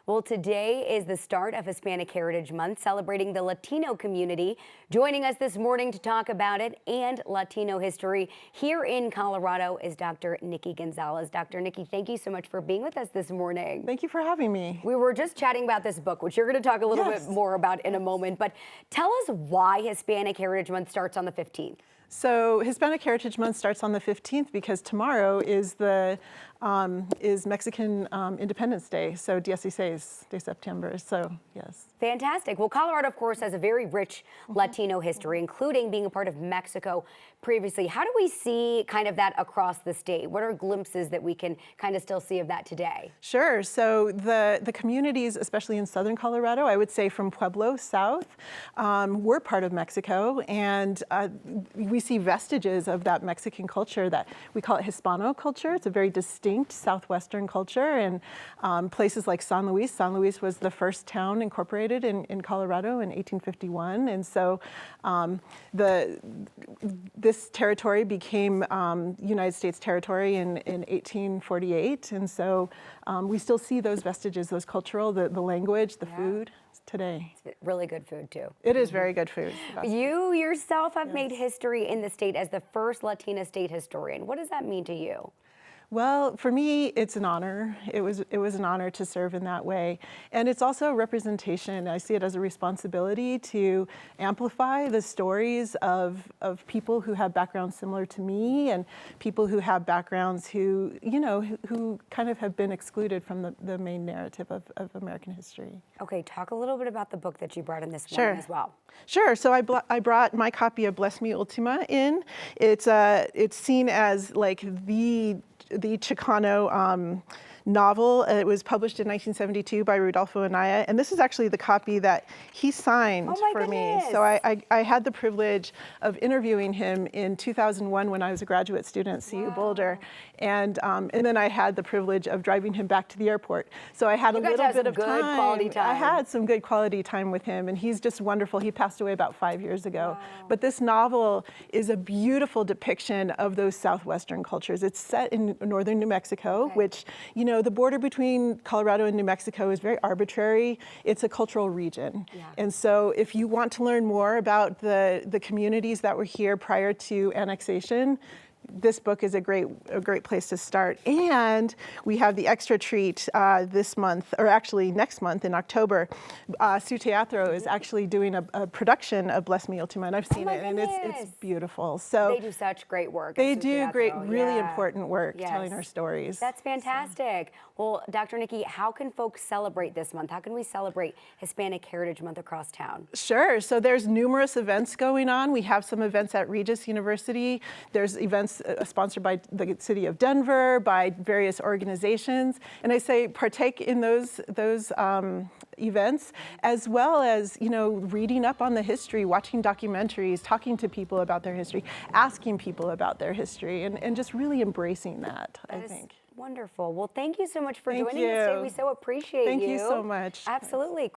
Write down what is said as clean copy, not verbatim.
Well, today is the start of Hispanic Heritage Month, celebrating the Latino community. Joining us this morning to talk about it and Latino history here in Colorado is Dr. Nicki Gonzales. Dr. Nicki, thank you so much for being with us this morning. Thank you for having me. We were just chatting about this book, which you're going to talk a little bit more about in a moment, but tell us why Hispanic Heritage Month starts on the 15th. So Hispanic Heritage Month starts on the 15th because tomorrow is Mexican Independence Day, so 16 de September, so yes. Fantastic. Well, Colorado, of course, has a very rich Latino history, including being a part of Mexico previously. How do we see kind of that across the state? What are glimpses that we can kind of still see of that today? Sure. So the communities, especially in southern Colorado, I would say from Pueblo south, were part of Mexico, and we see vestiges of that Mexican culture that we call it Hispano culture. It's a very distinct southwestern culture, and places like San Luis. San Luis was the first town incorporated in Colorado in 1851, and so this territory became United States territory in 1848, and so we still see those vestiges, those cultural, the language, the food today. It's really good food too. It is very good food. You yourself have made history in the state as the first Latina state historian. What does that mean to you? Well, for me, it's an honor. It was an honor to serve in that way. And it's also a representation. I see it as a responsibility to amplify the stories of people who have backgrounds similar to me, and people who have backgrounds who kind of have been excluded from the main narrative of American history. Okay, talk a little bit about the book that you brought in this morning as well. Sure. So I brought my copy of Bless Me Ultima in. It's seen as like the Chicano novel. It was published in 1972 by Rudolfo Anaya, and this is actually the copy that he signed for me. So I had the privilege of interviewing him in 2001 when I was a graduate student at CU Boulder, and then I had the privilege of driving him back to the airport. So I had a little bit of time. I had some good quality time with him, and he's just wonderful. He passed away about 5 years ago. But this novel is a beautiful depiction of those southwestern cultures. It's set in northern New Mexico, which, the border between Colorado and New Mexico is very arbitrary. It's a cultural region. And so if you want to learn more about the communities that were here prior to annexation, this book is a great place to start. And we have the extra treat this month, or actually next month in October. Su Teatro is actually doing a production of Bless Me Ultima, and I've seen it, and it's beautiful. So they do such great work. They do really important work telling our stories. That's fantastic. Well, Dr. Nicki, how can folks celebrate this month? How can we celebrate Hispanic Heritage Month across town? Sure. So there's numerous events going on. We have some events at Regis University. There's events sponsored by the city of Denver, by various organizations, and I say partake in those events, as well as reading up on the history, watching documentaries, talking to people about their history, asking people about their history, and just really embracing that. I think. Wonderful. Well, thank you so much for joining us today. We so appreciate you. Thank you so much. Absolutely.